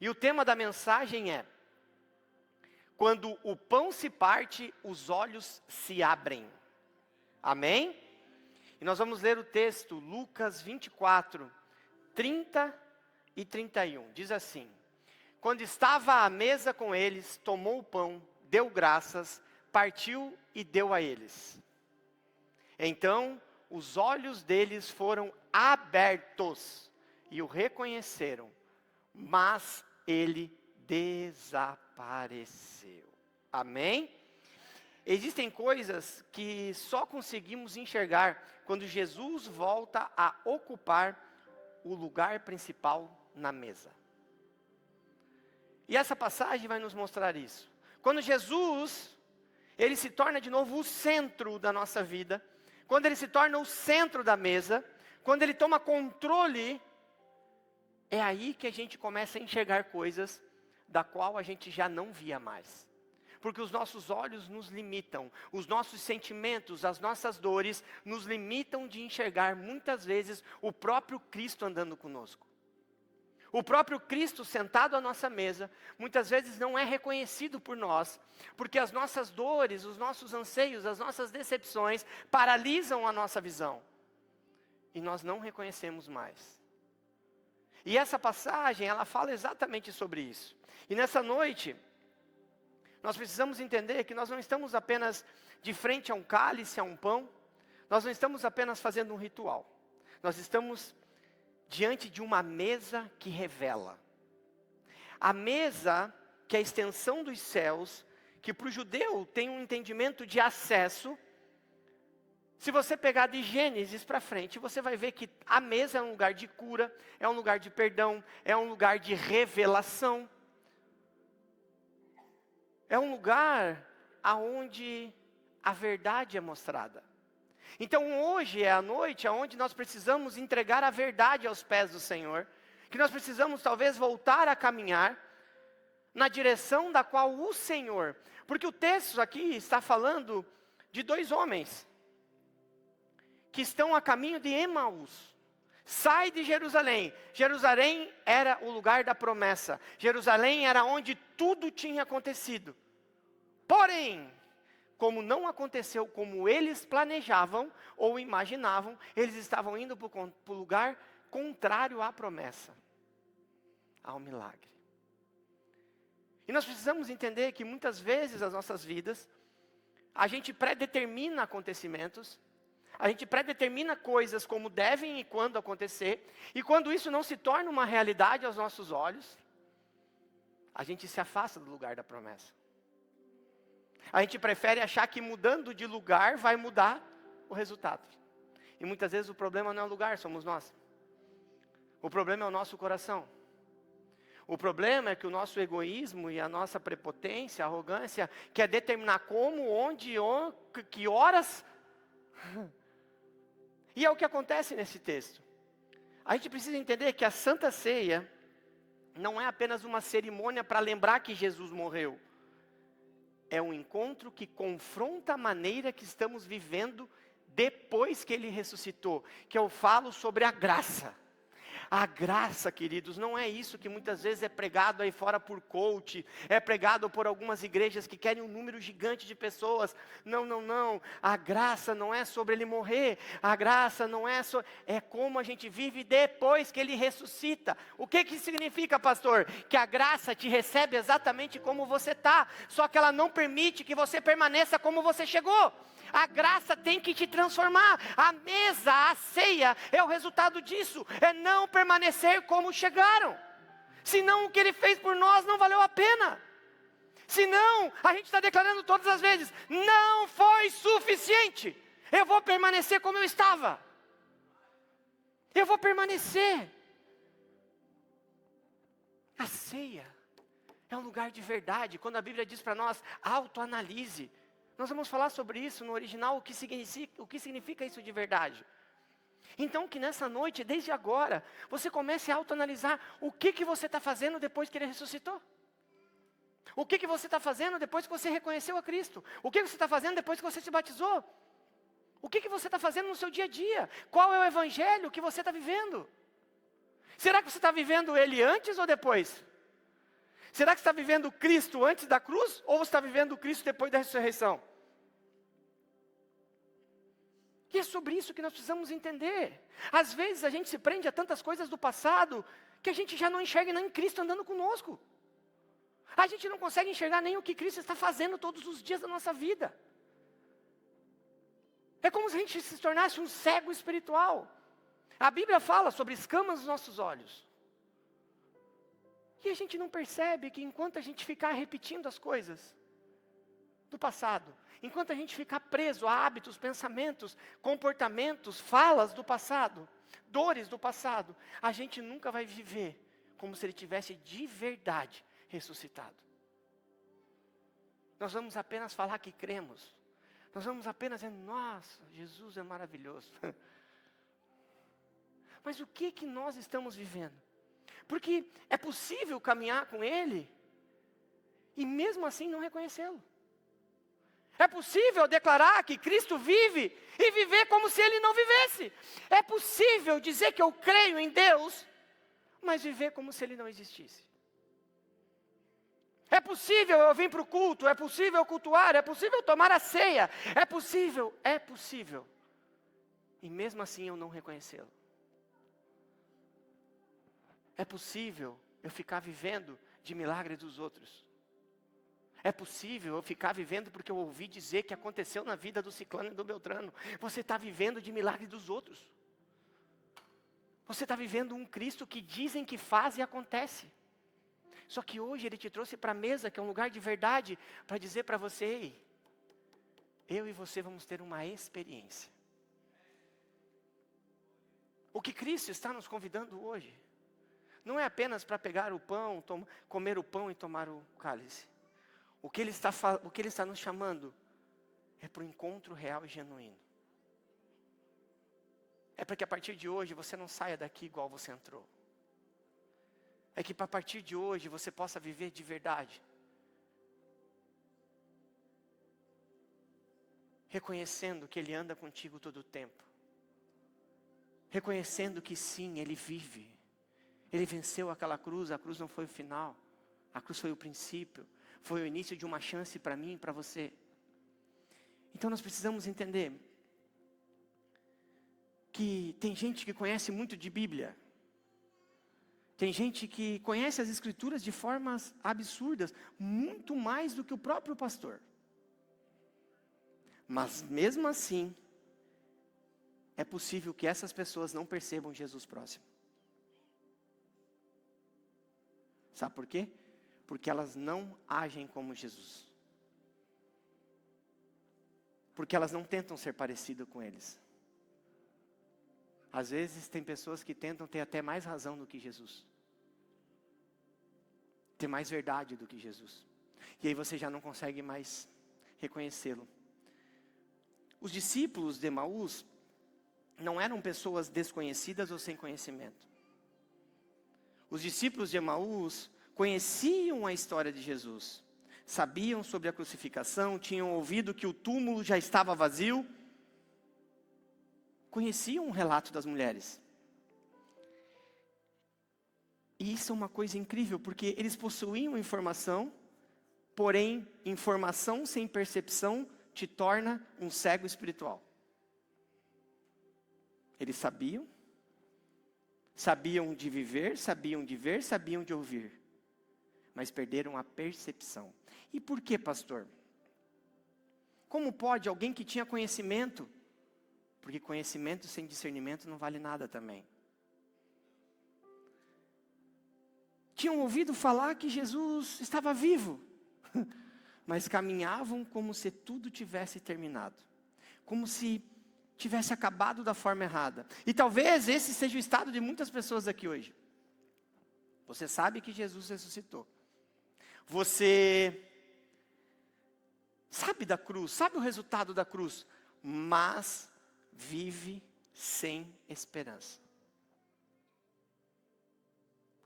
E o tema da mensagem é: quando o pão se parte, os olhos se abrem. Amém? E nós vamos ler o texto, Lucas 24, 30 e 31. Diz assim: quando estava à mesa com eles, tomou o pão, deu graças, partiu e deu a eles. Então, os olhos deles foram abertos e o reconheceram, mas ele desapareceu. Amém? Existem coisas que só conseguimos enxergar quando Jesus volta a ocupar o lugar principal na mesa. E essa passagem vai nos mostrar isso. Quando Jesus, ele se torna de novo o centro da nossa vida, quando ele se torna o centro da mesa, quando ele toma controle, é aí que a gente começa a enxergar coisas da qual a gente já não via mais. Porque os nossos olhos nos limitam, os nossos sentimentos, as nossas dores nos limitam de enxergar muitas vezes o próprio Cristo andando conosco. O próprio Cristo sentado à nossa mesa, muitas vezes não é reconhecido por nós, porque as nossas dores, os nossos anseios, as nossas decepções paralisam a nossa visão. E nós não reconhecemos mais. E essa passagem, ela fala exatamente sobre isso. E nessa noite, nós precisamos entender que nós não estamos apenas de frente a um cálice, a um pão. Nós não estamos apenas fazendo um ritual. Nós estamos diante de uma mesa que revela. A mesa, que é a extensão dos céus, que para o judeu tem um entendimento de acesso. Se você pegar de Gênesis para frente, você vai ver que a mesa é um lugar de cura, é um lugar de perdão, é um lugar de revelação. É um lugar aonde a verdade é mostrada. Então hoje é a noite onde nós precisamos entregar a verdade aos pés do Senhor, que nós precisamos talvez voltar a caminhar na direção da qual o Senhor, porque o texto aqui está falando de dois homens, que estão a caminho de Emaús. Sai de Jerusalém. Jerusalém era o lugar da promessa. Jerusalém era onde tudo tinha acontecido. Porém, como não aconteceu como eles planejavam ou imaginavam, eles estavam indo para o lugar contrário à promessa, ao milagre. E nós precisamos entender que muitas vezes nas nossas vidas, a gente predetermina acontecimentos, a gente predetermina coisas como devem e quando acontecer, e quando isso não se torna uma realidade aos nossos olhos, a gente se afasta do lugar da promessa. A gente prefere achar que mudando de lugar vai mudar o resultado. E muitas vezes o problema não é o lugar, somos nós. O problema é o nosso coração. O problema é que o nosso egoísmo e a nossa prepotência, a arrogância, quer determinar como, onde, que horas. E é o que acontece nesse texto. A gente precisa entender que a Santa Ceia não é apenas uma cerimônia para lembrar que Jesus morreu. É um encontro que confronta a maneira que estamos vivendo depois que Ele ressuscitou. Que eu falo sobre a graça. A graça, queridos, não é isso que muitas vezes é pregado aí fora por coach, é pregado por algumas igrejas que querem um número gigante de pessoas. Não, não, não. A graça não é sobre Ele morrer. A graça não é sobre... É como a gente vive depois que Ele ressuscita. O que significa, pastor? Que a graça te recebe exatamente como você está, só que ela não permite que você permaneça como você chegou. A graça tem que te transformar. A mesa, a ceia, é o resultado disso. É não permanecer como chegaram. Senão o que Ele fez por nós não valeu a pena. Senão, a gente está declarando todas as vezes, não foi suficiente. Eu vou permanecer como eu estava. Eu vou permanecer. A ceia é um lugar de verdade. Quando a Bíblia diz para nós, autoanalise. Nós vamos falar sobre isso no original, o que significa isso de verdade. Então que nessa noite, desde agora, você comece a autoanalisar o que você está fazendo depois que Ele ressuscitou. O que você está fazendo depois que você reconheceu a Cristo. O que você está fazendo depois que você se batizou. O que você está fazendo no seu dia a dia. Qual é o evangelho que você está vivendo. Será que você está vivendo ele antes ou depois? Será que você está vivendo Cristo antes da cruz, ou você está vivendo Cristo depois da ressurreição? E é sobre isso que nós precisamos entender. Às vezes a gente se prende a tantas coisas do passado, que a gente já não enxerga nem Cristo andando conosco. A gente não consegue enxergar nem o que Cristo está fazendo todos os dias da nossa vida. É como se a gente se tornasse um cego espiritual. A Bíblia fala sobre escamas nos nossos olhos. E a gente não percebe que enquanto a gente ficar repetindo as coisas do passado, enquanto a gente ficar preso a hábitos, pensamentos, comportamentos, falas do passado, dores do passado, a gente nunca vai viver como se ele tivesse de verdade ressuscitado. Nós vamos apenas falar que cremos. Nós vamos apenas dizer, nossa, Jesus é maravilhoso. Mas o que nós estamos vivendo? Porque é possível caminhar com Ele e mesmo assim não reconhecê-lo. É possível declarar que Cristo vive e viver como se Ele não vivesse. É possível dizer que eu creio em Deus, mas viver como se Ele não existisse. É possível eu vir para o culto, é possível cultuar, é possível tomar a ceia, é possível. E mesmo assim eu não reconhecê-lo. É possível eu ficar vivendo de milagre dos outros. É possível eu ficar vivendo porque eu ouvi dizer que aconteceu na vida do ciclano e do beltrano. Você está vivendo de milagre dos outros. Você está vivendo um Cristo que dizem que faz e acontece. Só que hoje Ele te trouxe para a mesa, que é um lugar de verdade, para dizer para você, ei, eu e você vamos ter uma experiência. O que Cristo está nos convidando hoje, não é apenas para pegar o pão, comer o pão e tomar o cálice. O que Ele está nos chamando é para o encontro real e genuíno. É para que a partir de hoje você não saia daqui igual você entrou. É que a partir de hoje você possa viver de verdade. Reconhecendo que Ele anda contigo todo o tempo. Reconhecendo que sim, Ele vive. Ele venceu aquela cruz, a cruz não foi o final. A cruz foi o princípio. Foi o início de uma chance para mim e para você. Então nós precisamos entender que tem gente que conhece muito de Bíblia. Tem gente que conhece as Escrituras de formas absurdas, muito mais do que o próprio pastor. Mas mesmo assim, é possível que essas pessoas não percebam Jesus próximo. Sabe por quê? Porque elas não agem como Jesus. Porque elas não tentam ser parecidas com eles. Às vezes tem pessoas que tentam ter até mais razão do que Jesus. Ter mais verdade do que Jesus. E aí você já não consegue mais reconhecê-lo. Os discípulos de Emaús não eram pessoas desconhecidas ou sem conhecimento. Os discípulos de Emaús conheciam a história de Jesus. Sabiam sobre a crucificação, tinham ouvido que o túmulo já estava vazio. Conheciam o relato das mulheres. E isso é uma coisa incrível, porque eles possuíam informação, porém, informação sem percepção te torna um cego espiritual. Eles sabiam de viver, sabiam de ver, sabiam de ouvir, mas perderam a percepção. E por que, pastor? Como pode alguém que tinha conhecimento, porque conhecimento sem discernimento não vale nada também. Tinham ouvido falar que Jesus estava vivo, mas caminhavam como se tudo tivesse terminado, como se tivesse acabado da forma errada. E talvez esse seja o estado de muitas pessoas aqui hoje. Você sabe que Jesus ressuscitou. Você sabe da cruz, sabe o resultado da cruz, mas vive sem esperança.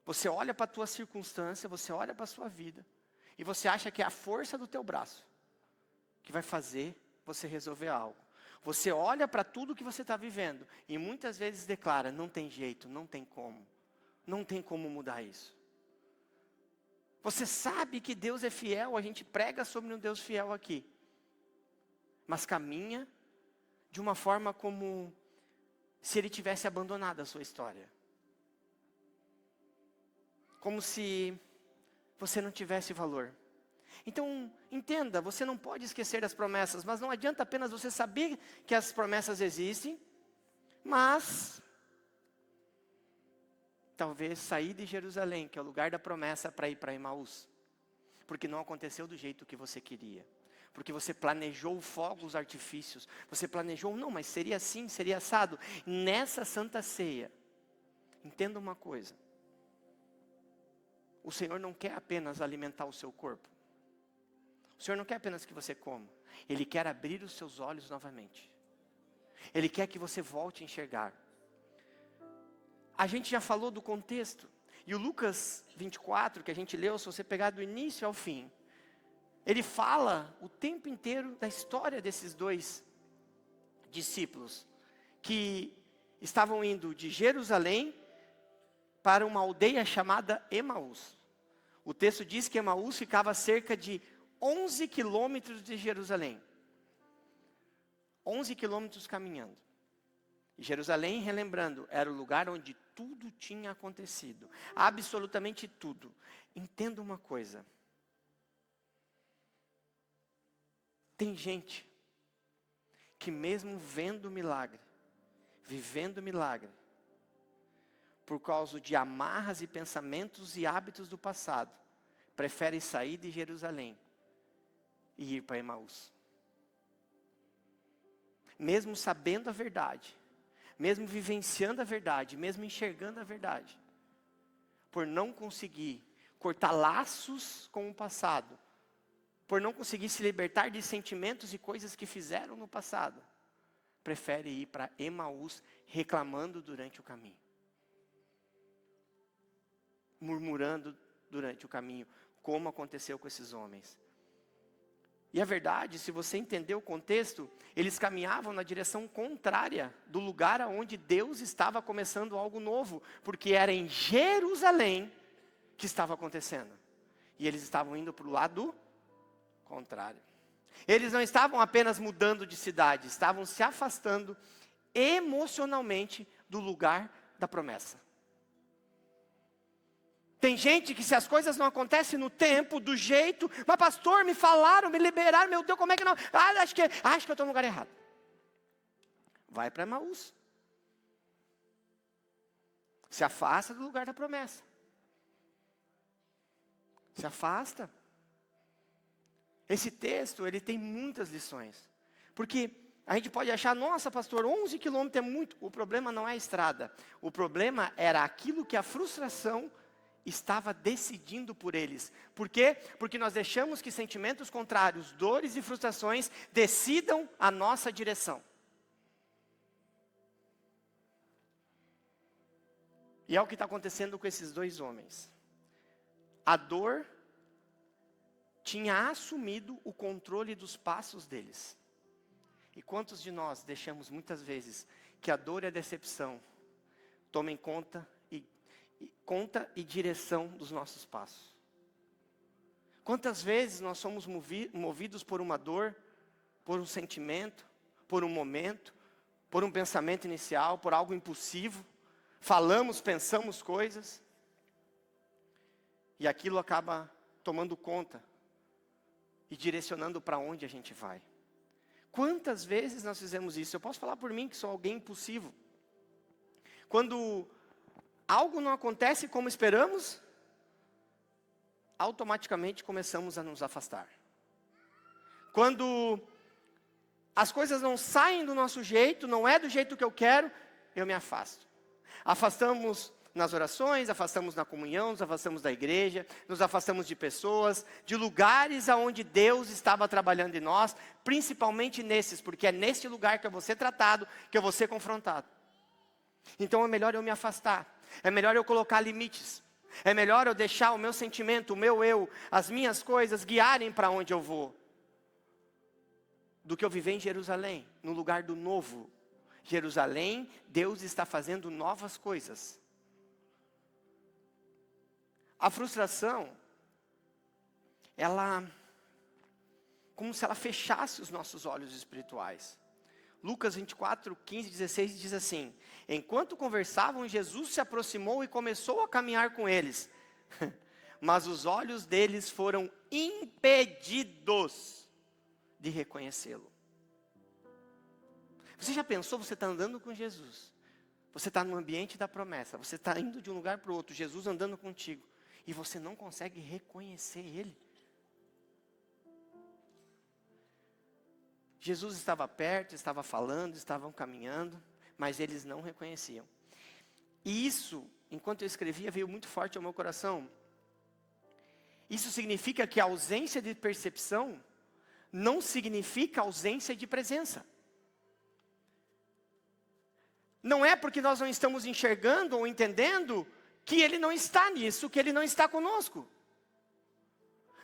Você olha para a tua circunstância, você olha para a sua vida, e você acha que é a força do teu braço que vai fazer você resolver algo. Você olha para tudo que você está vivendo, e muitas vezes declara, não tem jeito, não tem como mudar isso. Você sabe que Deus é fiel, a gente prega sobre um Deus fiel aqui. Mas caminha de uma forma como se Ele tivesse abandonado a sua história. Como se você não tivesse valor. Então, entenda, você não pode esquecer das promessas, mas não adianta apenas você saber que as promessas existem, mas talvez sair de Jerusalém, que é o lugar da promessa, para ir para Emaús. Porque não aconteceu do jeito que você queria. Porque você planejou fogos, artifícios. Você planejou, não, mas seria assim, seria assado. Nessa Santa Ceia, entenda uma coisa. O Senhor não quer apenas alimentar o seu corpo. O Senhor não quer apenas que você coma. Ele quer abrir os seus olhos novamente. Ele quer que você volte a enxergar. A gente já falou do contexto. E o Lucas 24, que a gente leu, se você pegar do início ao fim, ele fala o tempo inteiro da história desses dois discípulos, que estavam indo de Jerusalém para uma aldeia chamada Emaús. O texto diz que Emaús ficava a cerca de 11 quilômetros de Jerusalém. 11 quilômetros caminhando. E Jerusalém, relembrando, era o lugar onde tudo tinha acontecido. Absolutamente tudo. Entenda uma coisa. Tem gente que mesmo vendo milagre, vivendo milagre, por causa de amarras e pensamentos e hábitos do passado, prefere sair de Jerusalém e ir para Emaús. Mesmo sabendo a verdade, mesmo vivenciando a verdade, mesmo enxergando a verdade, por não conseguir cortar laços com o passado, por não conseguir se libertar de sentimentos e coisas que fizeram no passado, prefere ir para Emaús reclamando durante o caminho. Murmurando durante o caminho, como aconteceu com esses homens. E a verdade, se você entender o contexto, eles caminhavam na direção contrária do lugar aonde Deus estava começando algo novo, porque era em Jerusalém que estava acontecendo. E eles estavam indo para o lado contrário. Eles não estavam apenas mudando de cidade, estavam se afastando emocionalmente do lugar da promessa. Tem gente que se as coisas não acontecem no tempo, do jeito, mas pastor, me falaram, me liberaram, meu Deus, como é que não? Acho que eu estou no lugar errado. Vai para Emaús. Se afasta do lugar da promessa. Se afasta. Esse texto, ele tem muitas lições. Porque a gente pode achar, nossa pastor, 11 quilômetros é muito. O problema não é a estrada. O problema era aquilo que a frustração estava decidindo por eles. Por quê? Porque nós deixamos que sentimentos contrários, dores e frustrações decidam a nossa direção. E é o que está acontecendo com esses dois homens. A dor tinha assumido o controle dos passos deles. E quantos de nós deixamos muitas vezes que a dor e a decepção tomem conta e direção dos nossos passos? Quantas vezes nós somos movidos por uma dor, por um sentimento, por um momento, por um pensamento inicial, por algo impulsivo, falamos, pensamos coisas, e aquilo acaba tomando conta e direcionando para onde a gente vai. Quantas vezes nós fizemos isso? Eu posso falar por mim que sou alguém impulsivo. Quando algo não acontece como esperamos, automaticamente começamos a nos afastar. Quando as coisas não saem do nosso jeito, não é do jeito que eu quero, eu me afasto. Afastamos nas orações, afastamos na comunhão, nos afastamos da igreja, nos afastamos de pessoas, de lugares aonde Deus estava trabalhando em nós, principalmente nesses, porque é nesse lugar que eu vou ser tratado, que eu vou ser confrontado. Então é melhor eu me afastar, é melhor eu colocar limites, é melhor eu deixar o meu sentimento, o meu eu, as minhas coisas guiarem para onde eu vou, do que eu viver em Jerusalém, no lugar do novo. Jerusalém, Deus está fazendo novas coisas. A frustração, ela, como se ela fechasse os nossos olhos espirituais. Lucas 24, 15, 16 diz assim: enquanto conversavam, Jesus se aproximou e começou a caminhar com eles. Mas os olhos deles foram impedidos de reconhecê-lo. Você já pensou, você está andando com Jesus, você está no ambiente da promessa, você está indo de um lugar para o outro, Jesus andando contigo, e você não consegue reconhecer Ele? Jesus estava perto, estava falando, estavam caminhando, mas eles não reconheciam. E isso, enquanto eu escrevia, veio muito forte ao meu coração. Isso significa que a ausência de percepção não significa ausência de presença. Não é porque nós não estamos enxergando ou entendendo que Ele não está nisso, que Ele não está conosco.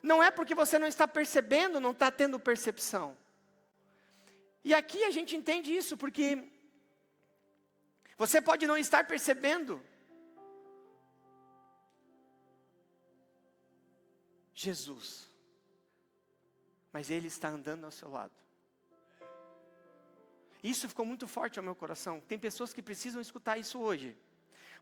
Não é porque você não está percebendo, não está tendo percepção. E aqui a gente entende isso, porque você pode não estar percebendo Jesus, mas Ele está andando ao seu lado. Isso ficou muito forte ao meu coração. Tem pessoas que precisam escutar isso hoje.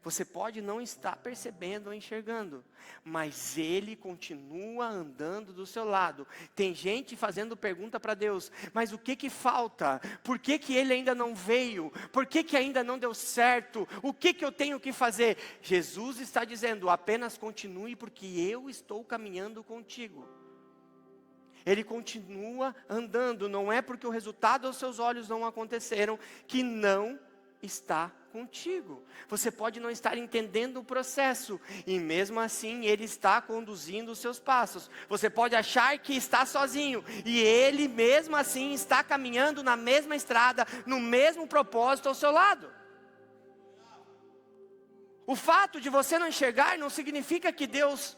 Você pode não estar percebendo ou enxergando, mas Ele continua andando do seu lado. Tem gente fazendo pergunta para Deus: mas o que falta? Por que Ele ainda não veio? Por que ainda não deu certo? O que eu tenho que fazer? Jesus está dizendo: apenas continue, porque eu estou caminhando contigo. Ele continua andando. Não é porque o resultado aos seus olhos não aconteceram que não está contigo. Você pode não estar entendendo o processo, e mesmo assim Ele está conduzindo os seus passos. Você pode achar que está sozinho, e Ele mesmo assim está caminhando na mesma estrada, no mesmo propósito ao seu lado. O fato de você não enxergar não significa que Deus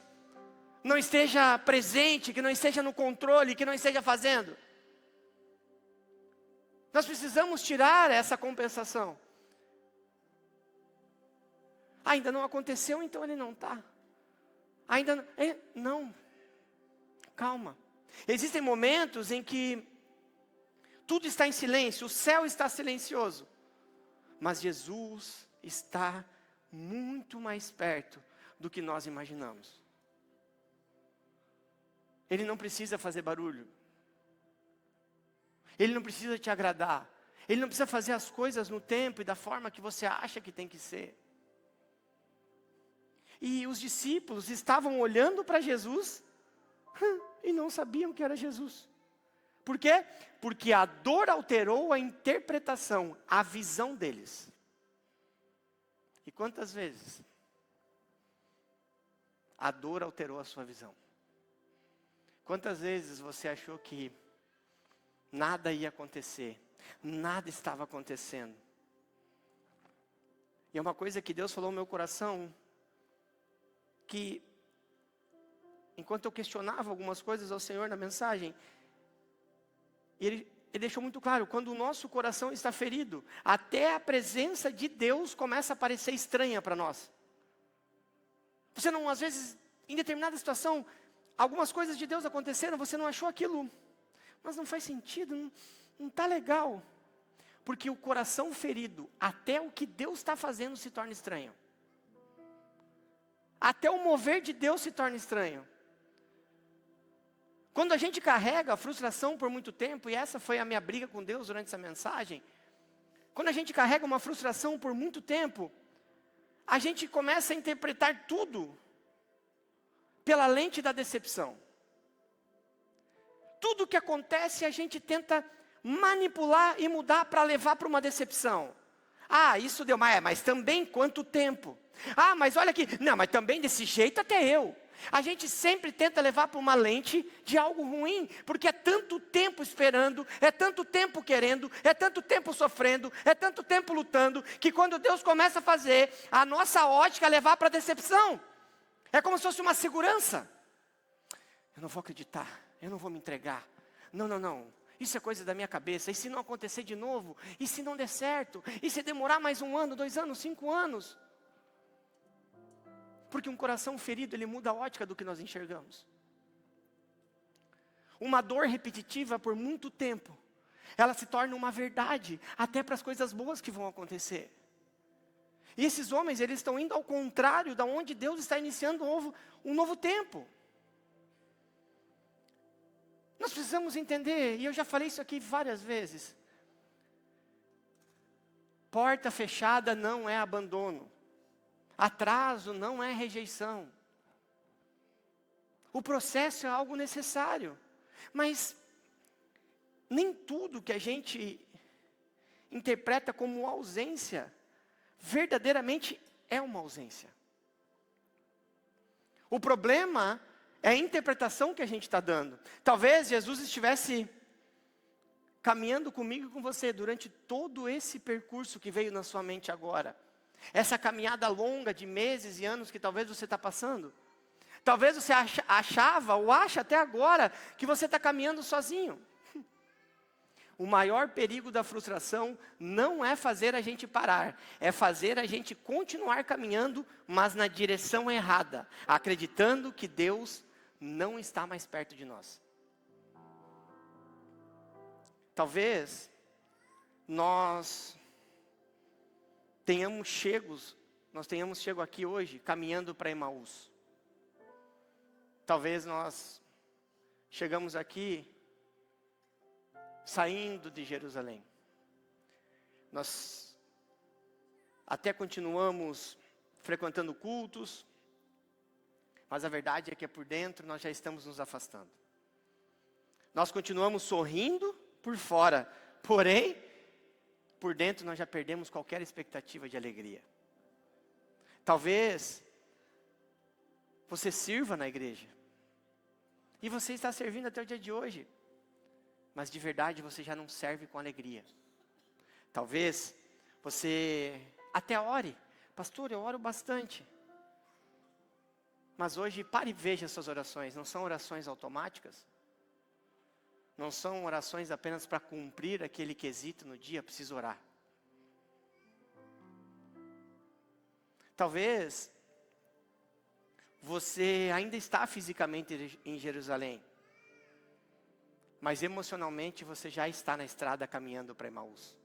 não esteja presente, que não esteja no controle, que não esteja fazendo. Nós precisamos tirar essa compensação. Ainda não aconteceu, então Ele não está. Ainda não, não. Calma. Existem momentos em que tudo está em silêncio, o céu está silencioso, mas Jesus está muito mais perto do que nós imaginamos. Ele não precisa fazer barulho. Ele não precisa te agradar. Ele não precisa fazer as coisas no tempo e da forma que você acha que tem que ser. E os discípulos estavam olhando para Jesus e não sabiam que era Jesus. Por quê? Porque a dor alterou a interpretação, a visão deles. E quantas vezes a dor alterou a sua visão? Quantas vezes você achou que nada ia acontecer, nada estava acontecendo? E é uma coisa que Deus falou no meu coração, que enquanto eu questionava algumas coisas ao Senhor na mensagem, Ele deixou muito claro: quando o nosso coração está ferido, até a presença de Deus começa a parecer estranha para nós. Você não, às vezes, em determinada situação, algumas coisas de Deus aconteceram, você não achou aquilo, mas não faz sentido, não está legal. Porque o coração ferido, até o que Deus está fazendo se torna estranho. Até o mover de Deus se torna estranho. Quando a gente carrega a frustração por muito tempo, e essa foi a minha briga com Deus durante essa mensagem, quando a gente carrega uma frustração por muito tempo, a gente começa a interpretar tudo pela lente da decepção. Tudo que acontece a gente tenta manipular e mudar para levar para uma decepção. Ah, isso deu, mas também quanto tempo? Ah, mas olha aqui, não, mas também desse jeito até eu. A gente sempre tenta levar para uma lente de algo ruim, porque é tanto tempo esperando, é tanto tempo querendo, é tanto tempo sofrendo, é tanto tempo lutando, que quando Deus começa a fazer, a nossa ótica é levar para a decepção. É como se fosse uma segurança. Eu não vou acreditar, eu não vou me entregar. Não. Isso é coisa da minha cabeça. E se não acontecer de novo? E se não der certo? E se demorar mais 1 ano, 2 anos, 5 anos? Porque um coração ferido, ele muda a ótica do que nós enxergamos. uma dor repetitiva por muito tempo, ela se torna uma verdade, até para as coisas boas que vão acontecer. E esses homens, eles estão indo ao contrário da onde Deus está iniciando um novo tempo. Nós precisamos entender, e eu já falei isso aqui várias vezes. Porta fechada não é abandono. Atraso não é rejeição. O processo é algo necessário. Mas nem tudo que a gente interpreta como ausência, verdadeiramente é uma ausência. O problema é a interpretação que a gente está dando. Talvez Jesus estivesse caminhando comigo e com você durante todo esse percurso que veio na sua mente agora. Essa caminhada longa de meses e anos que talvez você está passando. Talvez você achava ou acha até agora que você está caminhando sozinho. O maior perigo da frustração não é fazer a gente parar, é fazer a gente continuar caminhando, mas na direção errada, acreditando que Deus não está mais perto de nós. Talvez nós tenhamos chego aqui hoje caminhando para Emaús. Talvez nós chegamos aqui saindo de Jerusalém. Nós até continuamos frequentando cultos, mas a verdade é que por dentro nós já estamos nos afastando. Nós continuamos sorrindo por fora, porém, por dentro nós já perdemos qualquer expectativa de alegria. Talvez você sirva na igreja, e você está servindo até o dia de hoje, mas de verdade você já não serve com alegria. Talvez você até ore, pastor, eu oro bastante. Mas hoje pare e veja suas orações, não são orações automáticas. Não são orações apenas para cumprir aquele quesito no dia, preciso orar. Talvez você ainda está fisicamente em Jerusalém, mas emocionalmente você já está na estrada caminhando para Emaús.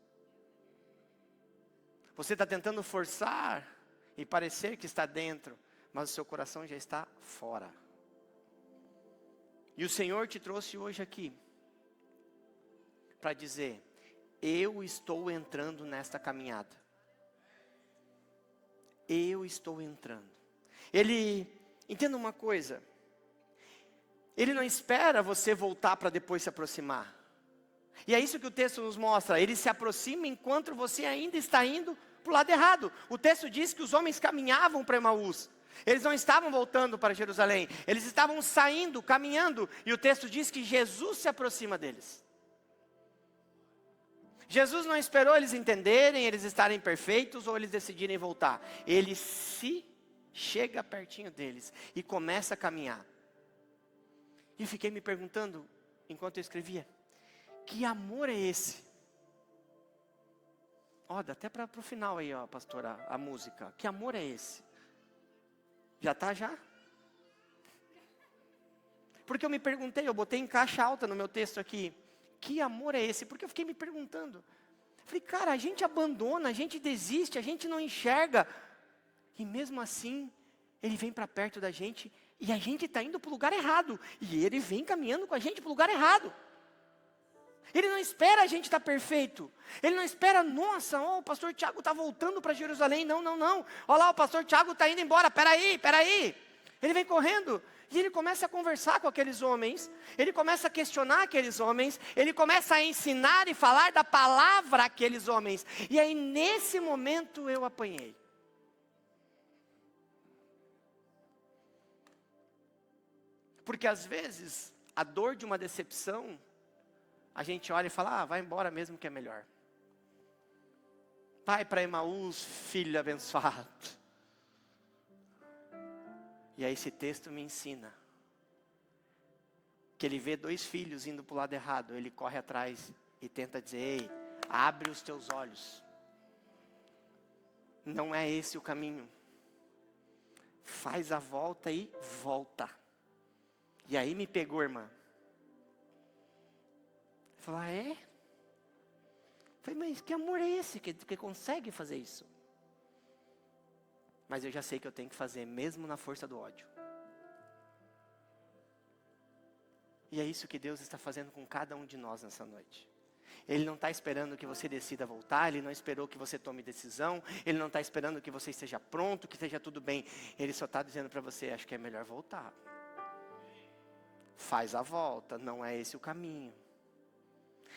Você está tentando forçar e parecer que está dentro, mas o seu coração já está fora. E o Senhor te trouxe hoje aqui para dizer: eu estou entrando nesta caminhada. Eu estou entrando. Entenda uma coisa. Ele não espera você voltar para depois se aproximar. E é isso que o texto nos mostra. Ele se aproxima enquanto você ainda está indo para o lado errado. O texto diz que os homens caminhavam para Emaús. Eles não estavam voltando para Jerusalém. Eles estavam saindo, caminhando. E o texto diz que Jesus se aproxima deles. Jesus não esperou eles entenderem, eles estarem perfeitos ou eles decidirem voltar. Ele se chega pertinho deles e começa a caminhar. E eu fiquei me perguntando, enquanto eu escrevia, que amor é esse? Ó, dá até para o final aí, ó, pastora, a música. Que amor é esse? Já está já? Porque eu me perguntei, eu botei em caixa alta no meu texto aqui. Que amor é esse? Porque eu fiquei me perguntando. Falei, cara, a gente abandona, a gente desiste, a gente não enxerga. E mesmo assim, ele vem para perto da gente e a gente está indo para o lugar errado. E ele vem caminhando com a gente para o lugar errado. Ele não espera a gente estar perfeito. Ele não espera, nossa, o pastor Tiago está voltando para Jerusalém. Não. Olha lá, o pastor Tiago está indo embora. Peraí. Ele vem correndo. E ele começa a conversar com aqueles homens. Ele começa a questionar aqueles homens. Ele começa a ensinar e falar da palavra àqueles homens. E aí nesse momento eu apanhei. Porque às vezes, a dor de uma decepção, a gente olha e fala, vai embora mesmo que é melhor. Vai para Emaús, filho abençoado. E aí esse texto me ensina que ele vê 2 filhos indo para o lado errado. Ele corre atrás e tenta dizer, ei, abre os teus olhos. Não é esse o caminho. Faz a volta e volta. E aí me pegou, irmã. falou, é? Eu falei, mas que amor é esse que consegue fazer isso? Mas eu já sei que eu tenho que fazer, mesmo na força do ódio. E é isso que Deus está fazendo com cada um de nós nessa noite. Ele não está esperando que você decida voltar, Ele não esperou que você tome decisão, Ele não está esperando que você esteja pronto, que esteja tudo bem. Ele só está dizendo para você, acho que é melhor voltar. Faz a volta, não é esse o caminho.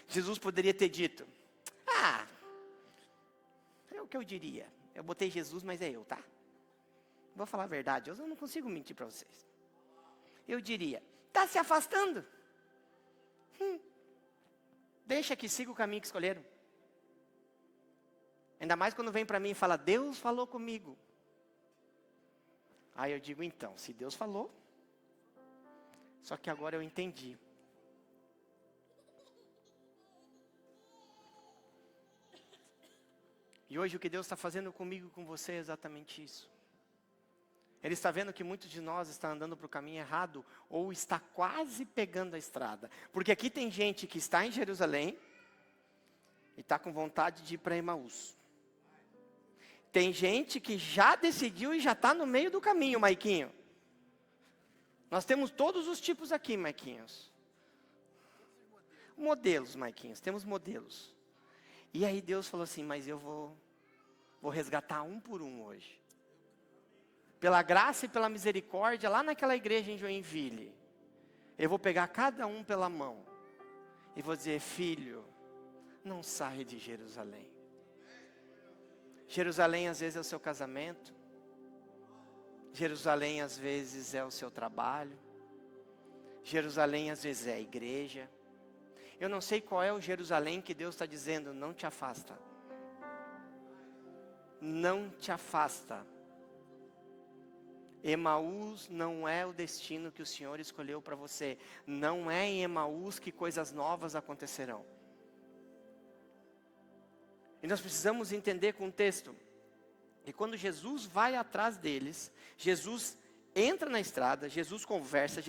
Jesus poderia ter dito, é o que eu diria. Eu botei Jesus, mas é eu, tá? Vou falar a verdade, eu não consigo mentir para vocês. Eu diria, está se afastando? Deixa que siga o caminho que escolheram. Ainda mais quando vem para mim e fala, Deus falou comigo. Aí eu digo, então, se Deus falou, só que agora eu entendi. E hoje o que Deus está fazendo comigo e com você é exatamente isso. Ele está vendo que muitos de nós estão andando para o caminho errado, ou está quase pegando a estrada. Porque aqui tem gente que está em Jerusalém, e está com vontade de ir para Emaús. Tem gente que já decidiu e já está no meio do caminho, Maiquinho. Nós temos todos os tipos aqui, Maiquinhos. Modelos, Maiquinhos, temos modelos. E aí Deus falou assim, mas eu vou resgatar um por um hoje. Pela graça e pela misericórdia, lá naquela igreja em Joinville, eu vou pegar cada um pela mão. E vou dizer, filho, não saia de Jerusalém. Jerusalém às vezes é o seu casamento. Jerusalém às vezes é o seu trabalho. Jerusalém às vezes é a igreja. Eu não sei qual é o Jerusalém que Deus está dizendo, não te afasta. Não te afasta. Emaús não é o destino que o Senhor escolheu para você. Não é em Emaús que coisas novas acontecerão. E nós precisamos entender com o texto. E quando Jesus vai atrás deles, Jesus entra na estrada, Jesus conversa,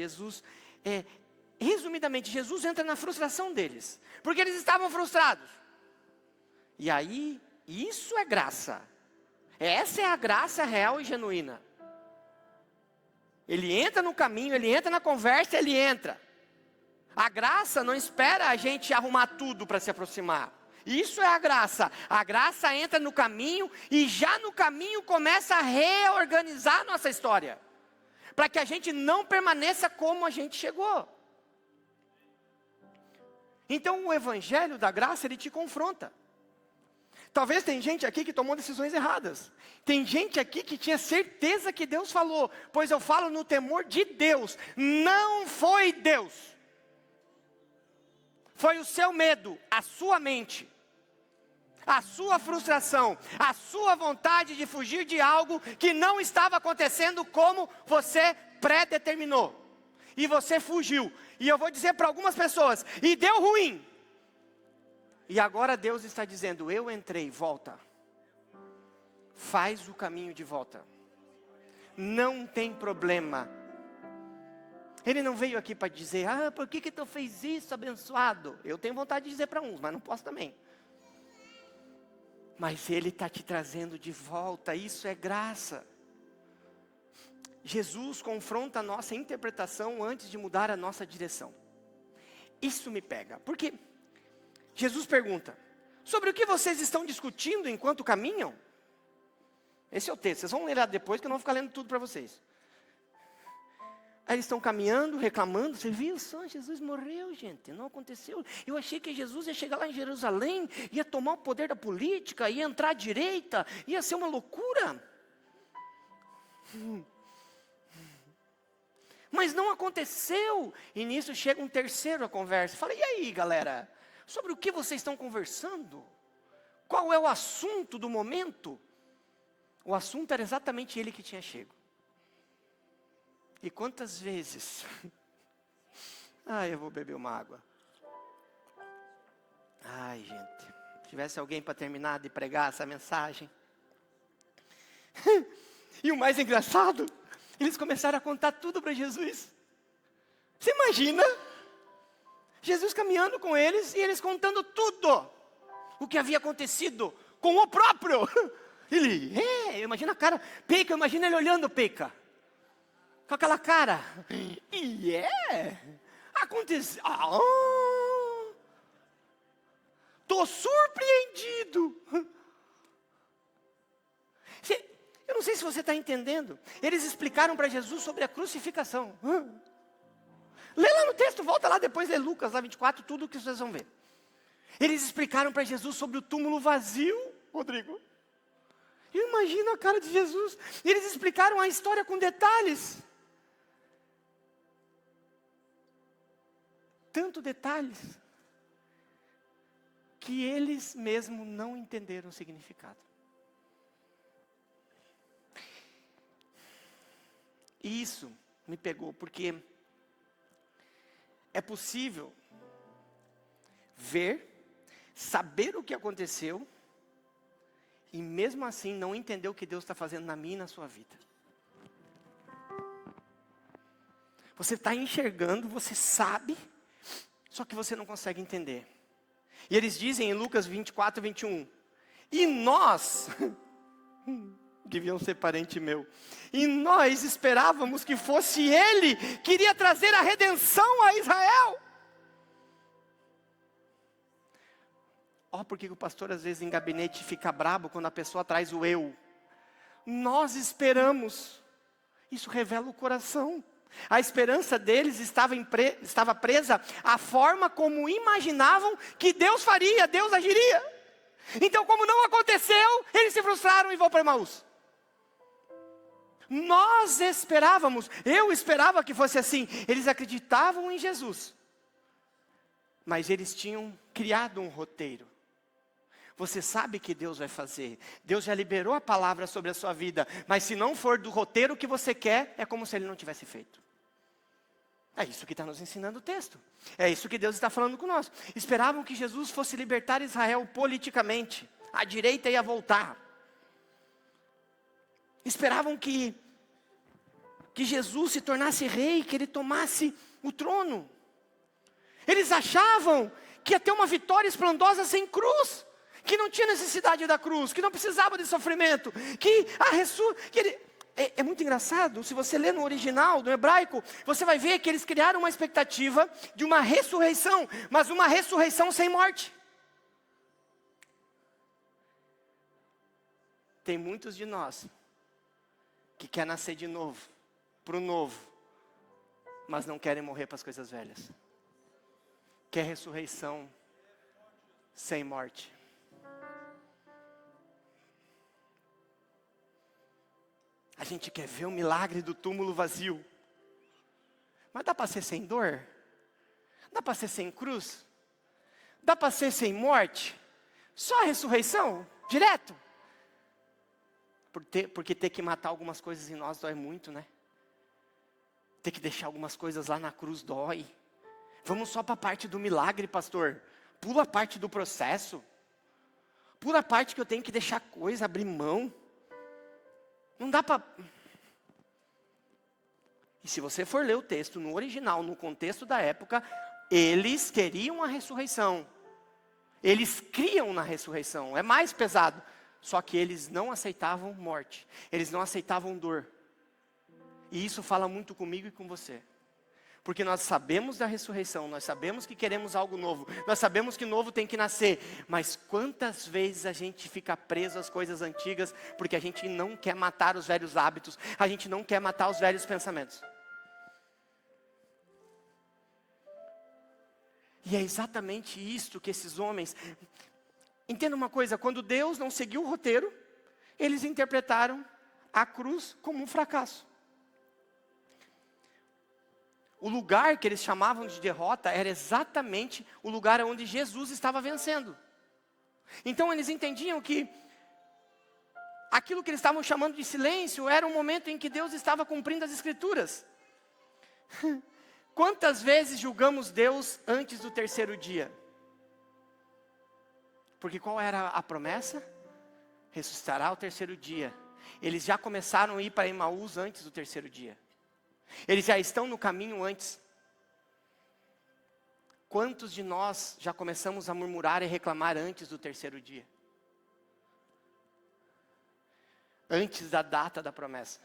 resumidamente, Jesus entra na frustração deles. Porque eles estavam frustrados. E aí, isso é graça. Essa é a graça real e genuína. Ele entra no caminho, ele entra na conversa, ele entra. A graça não espera a gente arrumar tudo para se aproximar. Isso é a graça. A graça entra no caminho e já no caminho começa a reorganizar a nossa história. Para que a gente não permaneça como a gente chegou. Então o evangelho da graça, ele te confronta. Talvez tem gente aqui que tomou decisões erradas. Tem gente aqui que tinha certeza que Deus falou. Pois eu falo no temor de Deus. Não foi Deus. Foi o seu medo, a sua mente. A sua frustração, a sua vontade de fugir de algo que não estava acontecendo como você predeterminou. E você fugiu. E eu vou dizer para algumas pessoas, e deu ruim. E agora Deus está dizendo, eu entrei, volta. Faz o caminho de volta. Não tem problema. Ele não veio aqui para dizer, por que tu fez isso, abençoado? Eu tenho vontade de dizer para uns, mas não posso também. Mas Ele está te trazendo de volta, isso é graça. Jesus confronta a nossa interpretação antes de mudar a nossa direção. Isso me pega, porque Jesus pergunta, sobre o que vocês estão discutindo enquanto caminham? Esse é o texto, vocês vão ler lá depois que eu não vou ficar lendo tudo para vocês. Aí eles estão caminhando, reclamando, você viu só, Jesus morreu, gente, não aconteceu. Eu achei que Jesus ia chegar lá em Jerusalém, ia tomar o poder da política, ia entrar à direita, ia ser uma loucura. Mas não aconteceu. E nisso chega um terceiro a conversa. Fala, e aí galera, sobre o que vocês estão conversando? Qual é o assunto do momento? O assunto era exatamente ele que tinha chego. E quantas vezes... eu vou beber uma água. Gente, se tivesse alguém para terminar de pregar essa mensagem. E o mais engraçado, eles começaram a contar tudo para Jesus. Você imagina? Jesus caminhando com eles e eles contando tudo o que havia acontecido com o próprio. Ele, imagina a cara, Peica, imagina ele olhando Peica. Com aquela cara. Aconteceu. Estou surpreendido. Eu não sei se você está entendendo. Eles explicaram para Jesus sobre a crucificação. Lê lá no texto, volta lá depois, lê Lucas, lá 24, tudo que vocês vão ver. Eles explicaram para Jesus sobre o túmulo vazio, Rodrigo. Eu imagino a cara de Jesus. Eles explicaram a história com detalhes. Tanto detalhes, que eles mesmos não entenderam o significado. E isso me pegou, porque é possível ver, saber o que aconteceu, e mesmo assim não entender o que Deus está fazendo na minha e na sua vida. Você está enxergando, você sabe, só que você não consegue entender. E eles dizem em Lucas 24, 21, e nós, deviam ser parente meu, e nós esperávamos que fosse Ele que iria trazer a redenção a Israel. Por que o pastor às vezes em gabinete fica brabo quando a pessoa traz o eu? Nós esperamos. Isso revela o coração. A esperança deles estava presa à forma como imaginavam que Deus faria, Deus agiria. Então, como não aconteceu, eles se frustraram e vão para Emaús. Nós esperávamos, eu esperava que fosse assim. Eles acreditavam em Jesus, mas eles tinham criado um roteiro. Você sabe que Deus vai fazer. Deus já liberou a palavra sobre a sua vida. Mas se não for do roteiro que você quer, é como se Ele não tivesse feito. É isso que está nos ensinando o texto. É isso que Deus está falando conosco. Esperavam que Jesus fosse libertar Israel politicamente. A direita ia voltar. Esperavam que Jesus se tornasse rei, que Ele tomasse o trono. Eles achavam que ia ter uma vitória esplendosa sem cruz. Que não tinha necessidade da cruz, que não precisava de sofrimento, que a ressurreição... É muito engraçado, se você ler no original, no hebraico, você vai ver que eles criaram uma expectativa de uma ressurreição, mas uma ressurreição sem morte. Tem muitos de nós que quer nascer de novo, para o novo, mas não querem morrer para as coisas velhas. Quer ressurreição sem morte. A gente quer ver o milagre do túmulo vazio. Mas dá para ser sem dor? Dá para ser sem cruz? Dá para ser sem morte? Só a ressurreição? Direto? Porque ter que matar algumas coisas em nós dói muito, né? Ter que deixar algumas coisas lá na cruz dói. Vamos só para a parte do milagre, pastor. Pula a parte do processo. Pula a parte que eu tenho que deixar coisa, abrir mão. Não dá para... E se você for ler o texto no original, no contexto da época, eles queriam a ressurreição. Eles criam na ressurreição. É mais pesado. Só que eles não aceitavam morte. Eles não aceitavam dor. E isso fala muito comigo e com você. Porque nós sabemos da ressurreição, nós sabemos que queremos algo novo, nós sabemos que novo tem que nascer, mas quantas vezes a gente fica preso às coisas antigas, porque a gente não quer matar os velhos hábitos, a gente não quer matar os velhos pensamentos. E é exatamente isto que esses homens... Entenda uma coisa, quando Deus não seguiu o roteiro, eles interpretaram a cruz como um fracasso. O lugar que eles chamavam de derrota era exatamente o lugar onde Jesus estava vencendo. Então eles entendiam que aquilo que eles estavam chamando de silêncio era um momento em que Deus estava cumprindo as Escrituras. Quantas vezes julgamos Deus antes do terceiro dia? Porque qual era a promessa? Ressuscitará ao terceiro dia. Eles já começaram a ir para Emaús antes do terceiro dia. Eles já estão no caminho antes. Quantos de nós já começamos a murmurar e reclamar antes do terceiro dia? Antes da data da promessa.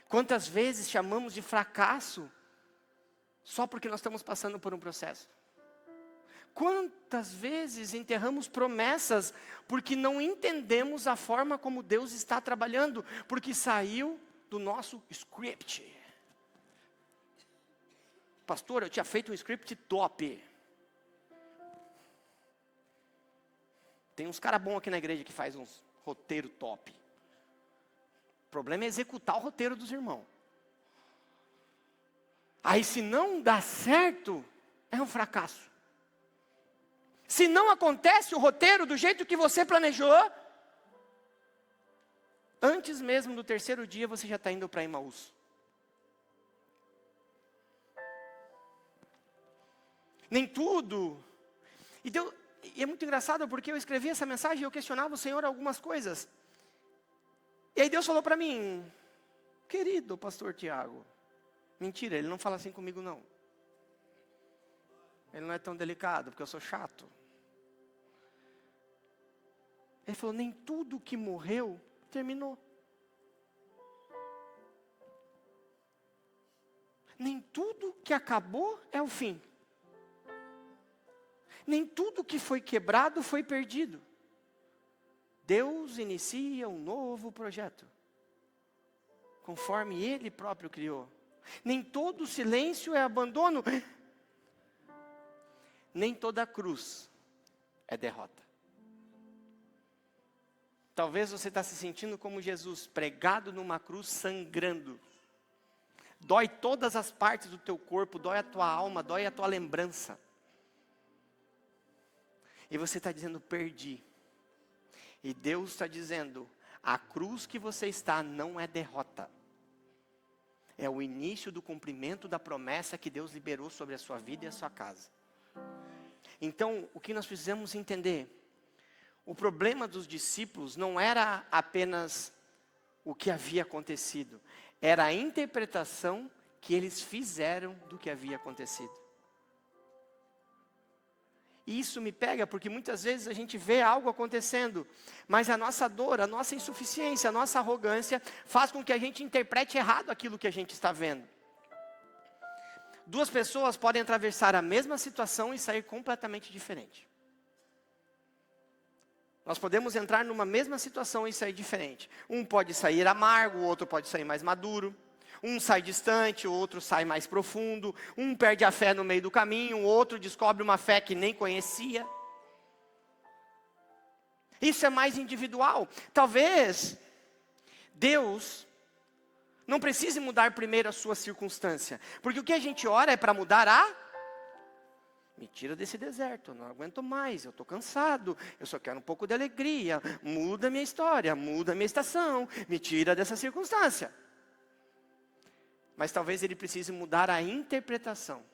Quantas vezes chamamos de fracasso só porque nós estamos passando por um processo? Quantas vezes enterramos promessas porque não entendemos a forma como Deus está trabalhando, porque saiu do nosso script. Pastor, eu tinha feito um script top. Tem uns caras bons aqui na igreja que faz uns roteiro top. O problema é executar o roteiro dos irmãos. Aí se não dá certo, é um fracasso. Se não acontece o roteiro do jeito que você planejou, antes mesmo do terceiro dia você já está indo para Emaús. Nem tudo. E é muito engraçado porque eu escrevi essa mensagem e eu questionava o Senhor algumas coisas. E aí Deus falou para mim, querido pastor Tiago, mentira, ele não fala assim comigo não. Ele não é tão delicado, porque eu sou chato. Ele falou, nem tudo que morreu, terminou. Nem tudo que acabou é o fim. Nem tudo que foi quebrado foi perdido. Deus inicia um novo projeto, conforme Ele próprio criou. Nem todo silêncio é abandono. Nem toda cruz é derrota. Talvez você está se sentindo como Jesus, pregado numa cruz, sangrando. Dói todas as partes do teu corpo, dói a tua alma, dói a tua lembrança. E você está dizendo, perdi. E Deus está dizendo, a cruz que você está não é derrota. É o início do cumprimento da promessa que Deus liberou sobre a sua vida e a sua casa. Então, o que nós precisamos entender? O problema dos discípulos não era apenas o que havia acontecido. Era a interpretação que eles fizeram do que havia acontecido. E isso me pega porque muitas vezes a gente vê algo acontecendo, mas a nossa dor, a nossa insuficiência, a nossa arrogância faz com que a gente interprete errado aquilo que a gente está vendo. Duas pessoas podem atravessar a mesma situação e sair completamente diferente. Nós podemos entrar numa mesma situação e sair diferente. Um pode sair amargo, o outro pode sair mais maduro. Um sai distante, o outro sai mais profundo. Um perde a fé no meio do caminho, o outro descobre uma fé que nem conhecia. Isso é mais individual. Talvez Deus não precise mudar primeiro a sua circunstância. Porque o que a gente ora é para mudar me tira desse deserto, eu não aguento mais, eu estou cansado, eu só quero um pouco de alegria. Muda a minha história, muda a minha estação, me tira dessa circunstância. Mas talvez ele precise mudar a interpretação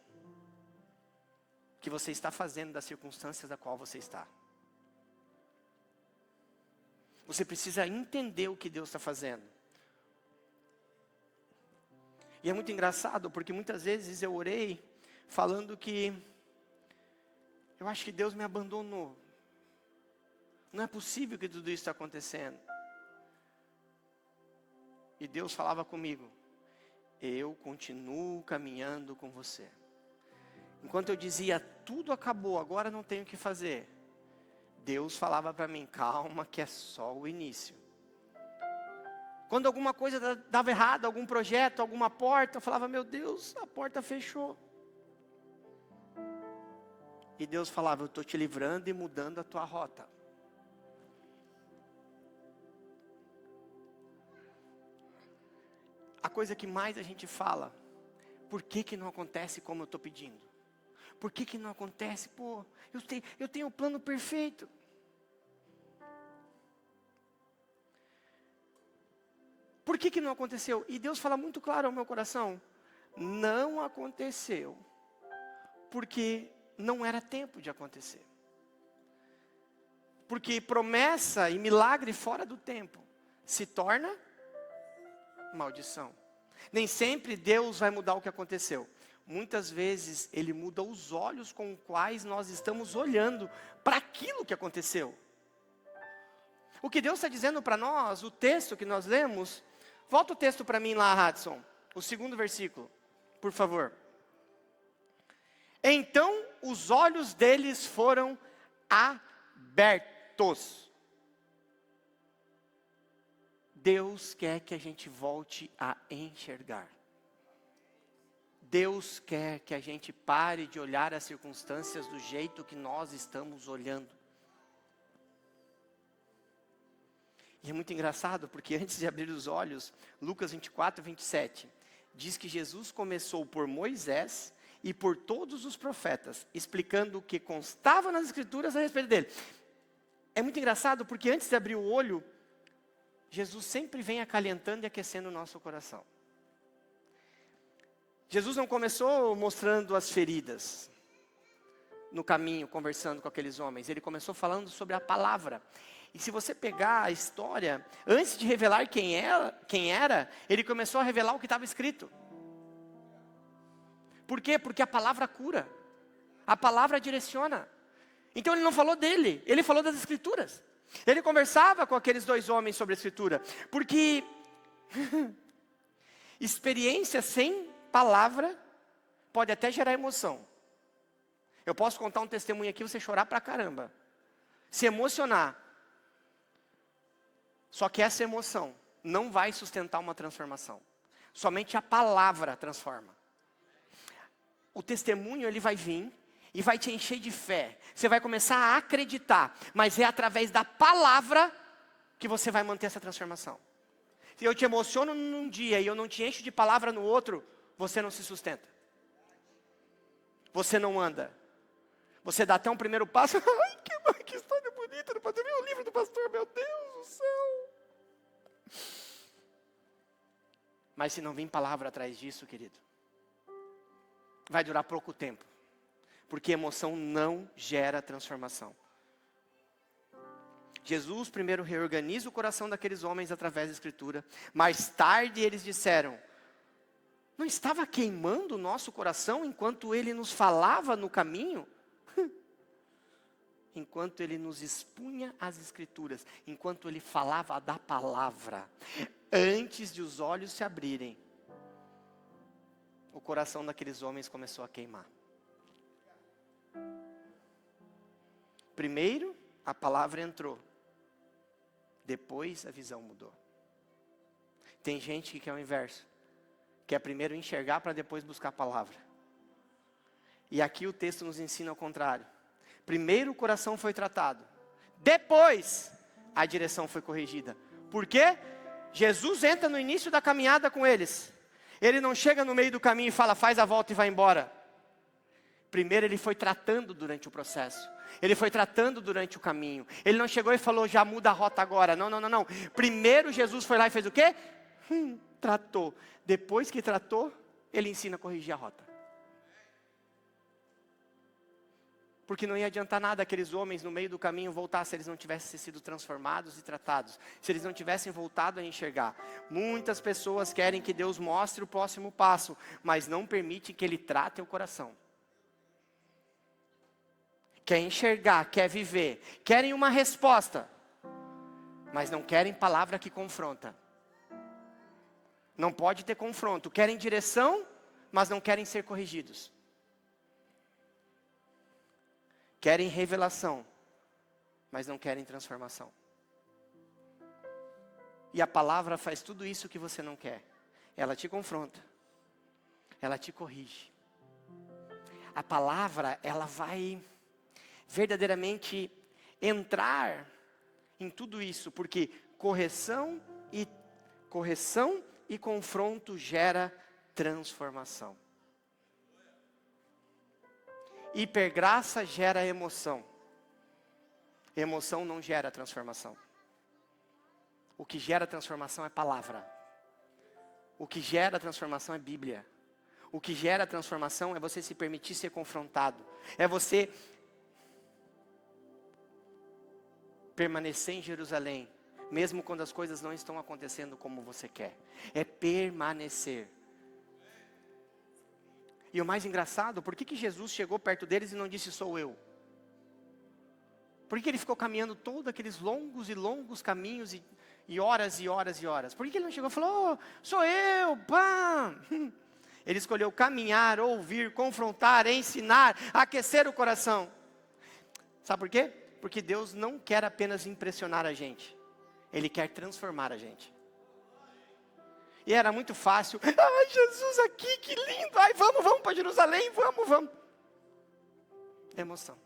que você está fazendo das circunstâncias da qual você está. Você precisa entender o que Deus está fazendo. E é muito engraçado, porque muitas vezes eu orei falando que eu acho que Deus me abandonou. Não é possível que tudo isso está acontecendo. E Deus falava comigo, eu continuo caminhando com você. Enquanto eu dizia, tudo acabou, agora não tenho o que fazer. Deus falava para mim, calma que é só o início. Quando alguma coisa dava errado, algum projeto, alguma porta, eu falava, meu Deus, a porta fechou. E Deus falava, eu estou te livrando e mudando a tua rota. A coisa que mais a gente fala, por que não acontece como eu estou pedindo? Por que não acontece? Pô, eu tenho o plano perfeito. Por que não aconteceu? E Deus fala muito claro ao meu coração, não aconteceu, porque não era tempo de acontecer. Porque promessa e milagre fora do tempo se torna maldição. Nem sempre Deus vai mudar o que aconteceu. Muitas vezes Ele muda os olhos com os quais nós estamos olhando para aquilo que aconteceu. O que Deus está dizendo para nós, o texto que nós lemos, volta o texto para mim lá, Hudson, o 2º versículo, por favor. Então os olhos deles foram abertos. Deus quer que a gente volte a enxergar. Deus quer que a gente pare de olhar as circunstâncias do jeito que nós estamos olhando. E é muito engraçado, porque antes de abrir os olhos, Lucas 24, 27, diz que Jesus começou por Moisés e por todos os profetas, explicando o que constava nas Escrituras a respeito dele. É muito engraçado, porque antes de abrir o olho, Jesus sempre vem acalentando e aquecendo o nosso coração. Jesus não começou mostrando as feridas no caminho, conversando com aqueles homens. Ele começou falando sobre a palavra. E se você pegar a história, antes de revelar quem era, ele começou a revelar o que estava escrito. Por quê? Porque a palavra cura. A palavra direciona. Então ele não falou dele, ele falou das Escrituras. Ele conversava com aqueles 2 homens sobre a Escritura. Porque experiência sem palavra pode até gerar emoção. Eu posso contar um testemunho aqui, você chorar pra caramba. Se emocionar. Só que essa emoção não vai sustentar uma transformação. Somente a palavra transforma. O testemunho, ele vai vir e vai te encher de fé. Você vai começar a acreditar. Mas é através da palavra que você vai manter essa transformação. Se eu te emociono num dia e eu não te encho de palavra no outro, você não se sustenta. Você não anda. Você dá até um primeiro passo. Ai, que história bonita. Não pode ver o livro do pastor, meu Deus do céu. Mas se não vir palavra atrás disso, querido, vai durar pouco tempo. Porque emoção não gera transformação. Jesus primeiro reorganiza o coração daqueles homens através da Escritura. Mais tarde eles disseram: não estava queimando o nosso coração enquanto Ele nos falava no caminho? Enquanto Ele nos expunha as Escrituras, enquanto Ele falava da palavra, antes de os olhos se abrirem, o coração daqueles homens começou a queimar. Primeiro, a palavra entrou. Depois, a visão mudou. Tem gente que quer o inverso. Quer primeiro enxergar para depois buscar a palavra. E aqui o texto nos ensina ao contrário. Primeiro o coração foi tratado. Depois a direção foi corrigida. Por quê? Jesus entra no início da caminhada com eles. Ele não chega no meio do caminho e fala, faz a volta e vai embora. Primeiro ele foi tratando durante o processo. Ele foi tratando durante o caminho. Ele não chegou e falou, já muda a rota agora. Não. Primeiro Jesus foi lá e fez o quê? Tratou. Depois que tratou, ele ensina a corrigir a rota. Porque não ia adiantar nada aqueles homens no meio do caminho voltar se eles não tivessem sido transformados e tratados. Se eles não tivessem voltado a enxergar. Muitas pessoas querem que Deus mostre o próximo passo, mas não permite que Ele trate o coração. Quer enxergar, quer viver, querem uma resposta, mas não querem palavra que confronta. Não pode ter confronto. Querem direção, mas não querem ser corrigidos. Querem revelação, mas não querem transformação. E a palavra faz tudo isso que você não quer. Ela te confronta. Ela te corrige. A palavra, ela vai verdadeiramente entrar em tudo isso, porque correção e confronto gera transformação. Hipergraça gera emoção. Emoção não gera transformação. O que gera transformação é palavra. O que gera transformação é Bíblia. O que gera transformação é você se permitir ser confrontado. É você permanecer em Jerusalém, mesmo quando as coisas não estão acontecendo como você quer. É permanecer. E o mais engraçado, por que Jesus chegou perto deles e não disse, sou eu? Por que ele ficou caminhando todos aqueles longos e longos caminhos e horas e horas e horas? Por que ele não chegou e falou, sou eu, pá? Ele escolheu caminhar, ouvir, confrontar, ensinar, aquecer o coração. Sabe por quê? Porque Deus não quer apenas impressionar a gente. Ele quer transformar a gente. E era muito fácil. Ai, Jesus aqui, que lindo. Ai, vamos para Jerusalém, vamos. Emoção.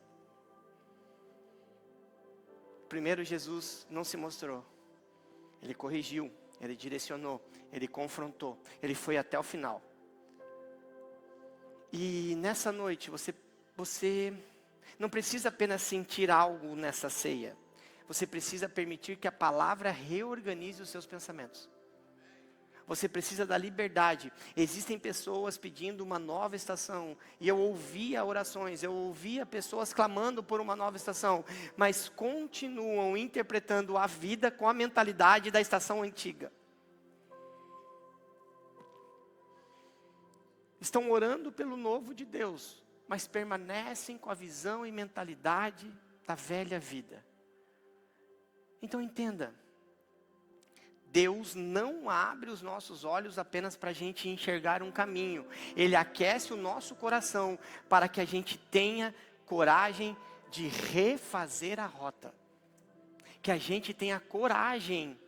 Primeiro Jesus não se mostrou. Ele corrigiu, ele direcionou, ele confrontou. Ele foi até o final. E nessa noite, você não precisa apenas sentir algo nessa ceia. Você precisa permitir que a palavra reorganize os seus pensamentos. Você precisa da liberdade. Existem pessoas pedindo uma nova estação. E eu ouvia orações, eu ouvia pessoas clamando por uma nova estação. Mas continuam interpretando a vida com a mentalidade da estação antiga. Estão orando pelo novo de Deus, mas permanecem com a visão e mentalidade da velha vida. Então entenda. Deus não abre os nossos olhos apenas para a gente enxergar um caminho. Ele aquece o nosso coração para que a gente tenha coragem de refazer a rota. Que a gente tenha coragem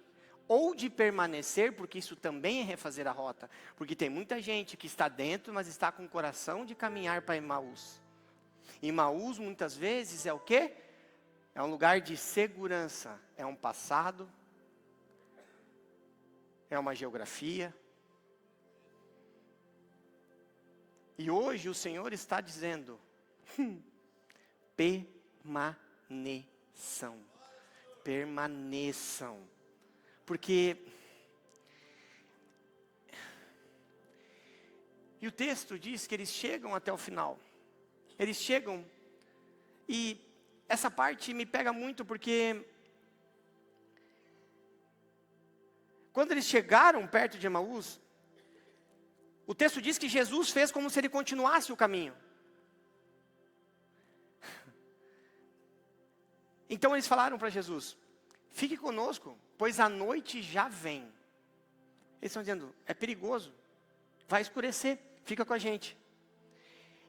ou de permanecer, porque isso também é refazer a rota. Porque tem muita gente que está dentro, mas está com o coração de caminhar para Emaús. Emaús muitas vezes é o quê? É um lugar de segurança, é um passado, é uma geografia. E hoje o Senhor está dizendo, permaneçam. Porque, e o texto diz que eles chegam até o final. Eles chegam, e essa parte me pega muito porque quando eles chegaram perto de Emaús, o texto diz que Jesus fez como se ele continuasse o caminho. Então eles falaram para Jesus, fique conosco, pois a noite já vem. Eles estão dizendo, é perigoso, vai escurecer, fica com a gente.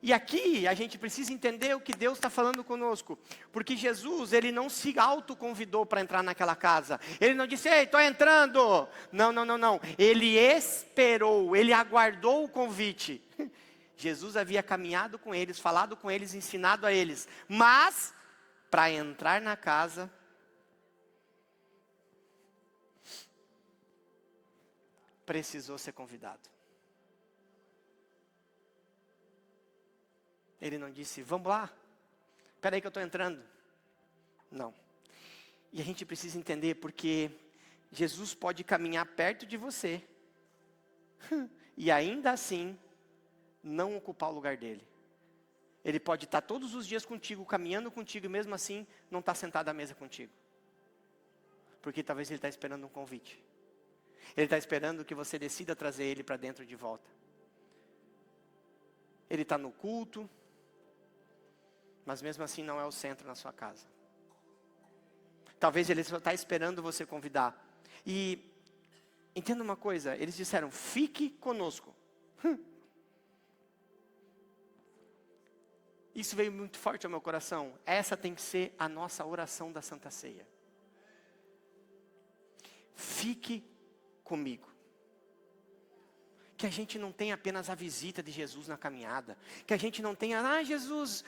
E aqui a gente precisa entender o que Deus está falando conosco. Porque Jesus, ele não se autoconvidou para entrar naquela casa. Ele não disse, ei, estou entrando. Não. Ele esperou, ele aguardou o convite. Jesus havia caminhado com eles, falado com eles, ensinado a eles. Mas, para entrar na casa, precisou ser convidado. Ele não disse, vamos lá, espera aí que eu estou entrando. Não. E a gente precisa entender porque Jesus pode caminhar perto de você e ainda assim não ocupar o lugar dele. Ele pode estar todos os dias contigo, caminhando contigo e mesmo assim não estar sentado à mesa contigo. Porque talvez ele está esperando um convite. Ele está esperando que você decida trazer ele para dentro de volta. Ele está no culto, mas mesmo assim não é o centro na sua casa. Talvez ele só está esperando você convidar. E entenda uma coisa, eles disseram, fique conosco. Isso veio muito forte ao meu coração. Essa tem que ser a nossa oração da Santa Ceia. Fique comigo. Que a gente não tenha apenas a visita de Jesus na caminhada. Que a gente não tenha, Jesus,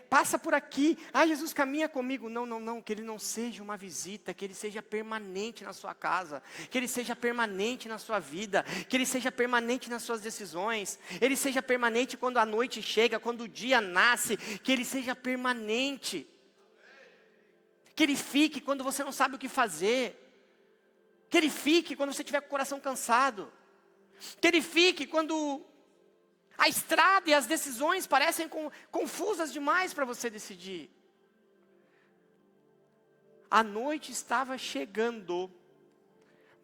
passa por aqui. Jesus, caminha comigo. Não. Que ele não seja uma visita. Que ele seja permanente na sua casa. Que ele seja permanente na sua vida. Que ele seja permanente nas suas decisões. Ele seja permanente quando a noite chega, quando o dia nasce. Que ele seja permanente. Que ele fique quando você não sabe o que fazer. Que ele fique quando você estiver com o coração cansado. Que ele fique quando a estrada e as decisões parecem confusas demais para você decidir. A noite estava chegando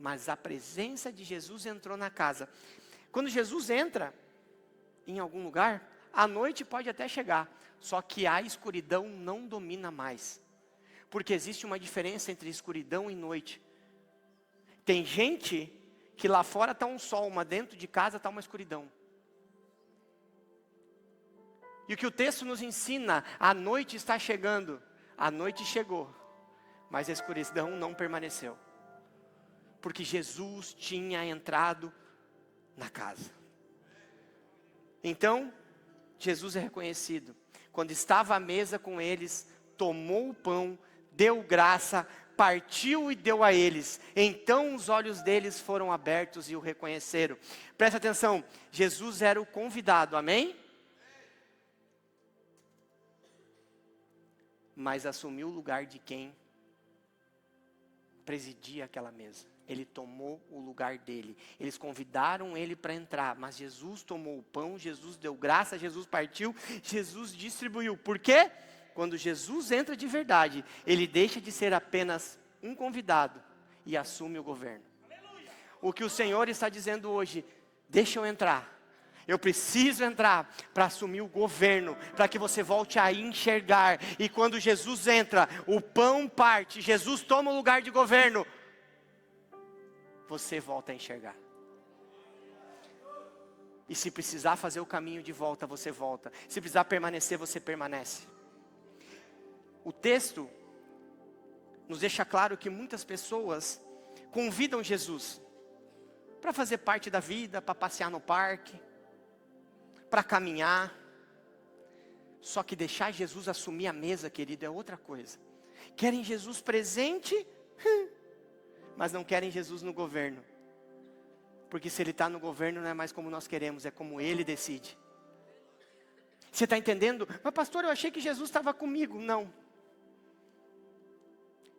mas a presença de Jesus entrou na casa. Quando Jesus entra em algum lugar, a noite pode até chegar, só que a escuridão não domina mais. Porque existe uma diferença entre escuridão e noite. Tem gente que lá fora está um sol, mas dentro de casa está uma escuridão. E o que o texto nos ensina, a noite está chegando. A noite chegou, mas a escuridão não permaneceu. Porque Jesus tinha entrado na casa. Então, Jesus é reconhecido. Quando estava à mesa com eles, tomou o pão, deu graça, partiu e deu a eles. Então os olhos deles foram abertos e o reconheceram. Presta atenção, Jesus era o convidado, amém? Mas assumiu o lugar de quem presidia aquela mesa. Ele tomou o lugar dele. Eles convidaram ele para entrar, mas Jesus tomou o pão, Jesus deu graça, Jesus partiu, Jesus distribuiu. Por quê? Quando Jesus entra de verdade, ele deixa de ser apenas um convidado e assume o governo. O que o Senhor está dizendo hoje, deixa eu entrar. Eu preciso entrar para assumir o governo, para que você volte a enxergar. E quando Jesus entra, o pão parte, Jesus toma o lugar de governo, você volta a enxergar. E se precisar fazer o caminho de volta, você volta. Se precisar permanecer, você permanece. O texto nos deixa claro que muitas pessoas convidam Jesus para fazer parte da vida, para passear no parque, para caminhar. Só que deixar Jesus assumir a mesa, querido, é outra coisa. Querem Jesus presente, mas não querem Jesus no governo. Porque se ele está no governo, não é mais como nós queremos, é como ele decide. Você está entendendo? Mas pastor, eu achei que Jesus estava comigo. Não.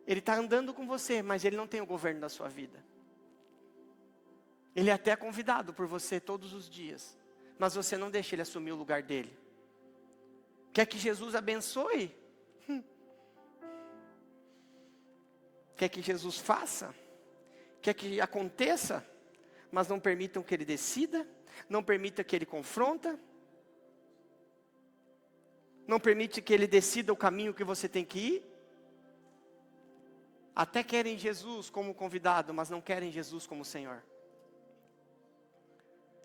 Ele está andando com você, mas ele não tem o governo da sua vida. Ele é até convidado por você todos os dias, mas você não deixa ele assumir o lugar dele. Quer que Jesus abençoe? Quer que Jesus faça? Quer que aconteça? Mas não permitam que ele decida, não permita que ele confronta, não permite que ele decida o caminho que você tem que ir. Até querem Jesus como convidado, mas não querem Jesus como Senhor.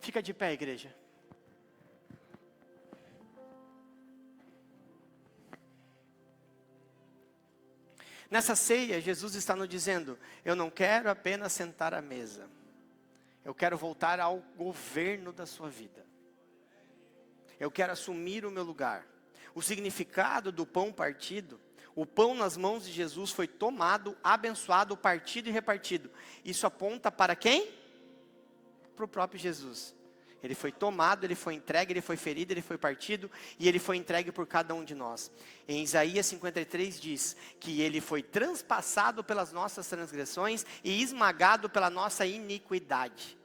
Fica de pé, igreja. Nessa ceia, Jesus está nos dizendo, eu não quero apenas sentar à mesa. Eu quero voltar ao governo da sua vida. Eu quero assumir o meu lugar. O significado do pão partido, o pão nas mãos de Jesus foi tomado, abençoado, partido e repartido. Isso aponta para quem? Para o próprio Jesus. Ele foi tomado, ele foi entregue, ele foi ferido, ele foi partido e ele foi entregue por cada um de nós. Em Isaías 53 diz que ele foi transpassado pelas nossas transgressões e esmagado pela nossa iniquidade.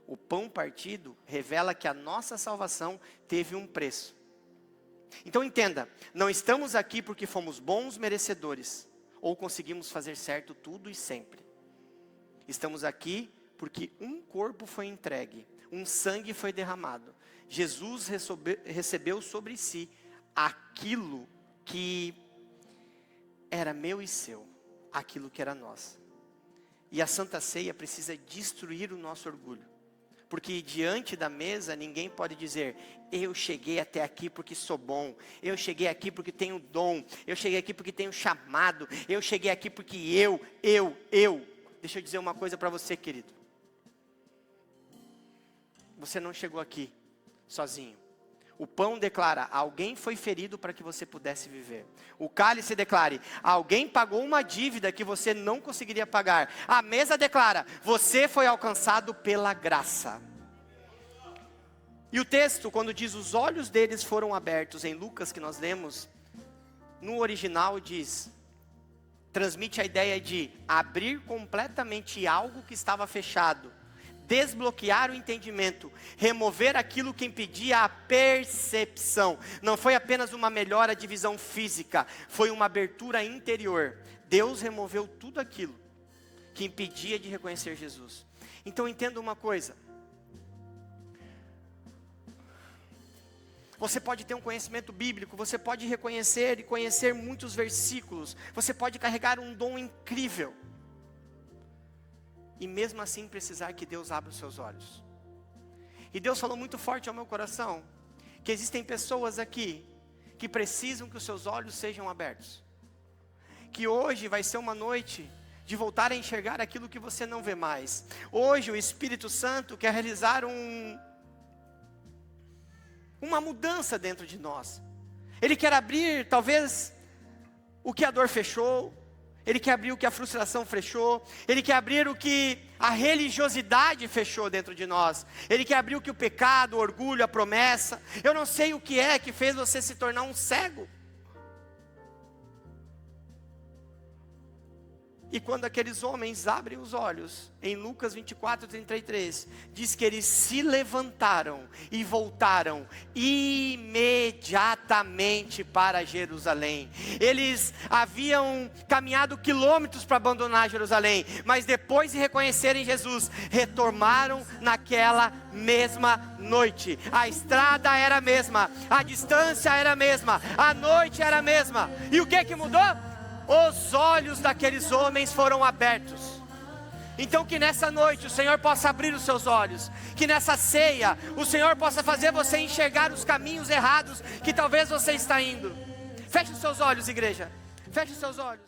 O pão partido revela que a nossa salvação teve um preço. Então entenda, não estamos aqui porque fomos bons merecedores ou conseguimos fazer certo tudo e sempre. Estamos aqui porque um corpo foi entregue, um sangue foi derramado. Jesus recebeu sobre si aquilo que era meu e seu, aquilo que era nosso. E a Santa Ceia precisa destruir o nosso orgulho. Porque diante da mesa ninguém pode dizer, eu cheguei até aqui porque sou bom, eu cheguei aqui porque tenho dom, eu cheguei aqui porque tenho chamado, eu cheguei aqui porque eu. Deixa eu dizer uma coisa para você, querido. Você não chegou aqui sozinho. O pão declara, alguém foi ferido para que você pudesse viver. O cálice declara, alguém pagou uma dívida que você não conseguiria pagar. A mesa declara, você foi alcançado pela graça. E o texto, quando diz, os olhos deles foram abertos, em Lucas que nós lemos, no original diz, transmite a ideia de abrir completamente algo que estava fechado. Desbloquear o entendimento, remover aquilo que impedia a percepção. Não foi apenas uma melhora de visão física, foi uma abertura interior. Deus removeu tudo aquilo que impedia de reconhecer Jesus. Então entenda uma coisa. Você pode ter um conhecimento bíblico, você pode reconhecer e conhecer muitos versículos, você pode carregar um dom incrível, e mesmo assim precisar que Deus abra os seus olhos. E Deus falou muito forte ao meu coração, que existem pessoas aqui, que precisam que os seus olhos sejam abertos. Que hoje vai ser uma noite de voltar a enxergar aquilo que você não vê mais. Hoje o Espírito Santo quer realizar uma mudança dentro de nós. Ele quer abrir talvez o que a dor fechou. Ele quer abrir o que a frustração fechou. Ele quer abrir o que a religiosidade fechou dentro de nós. Ele quer abrir o que o pecado, o orgulho, a promessa. Eu não sei o que é que fez você se tornar um cego. E quando aqueles homens abrem os olhos, em Lucas 24:33, diz que eles se levantaram e voltaram imediatamente para Jerusalém. Eles haviam caminhado quilômetros para abandonar Jerusalém, mas depois de reconhecerem Jesus, retornaram naquela mesma noite. A estrada era a mesma, a distância era a mesma, a noite era a mesma. E o que mudou? Os olhos daqueles homens foram abertos. Então que nessa noite o Senhor possa abrir os seus olhos, que nessa ceia o Senhor possa fazer você enxergar os caminhos errados que talvez você está indo. Feche os seus olhos, igreja, feche os seus olhos.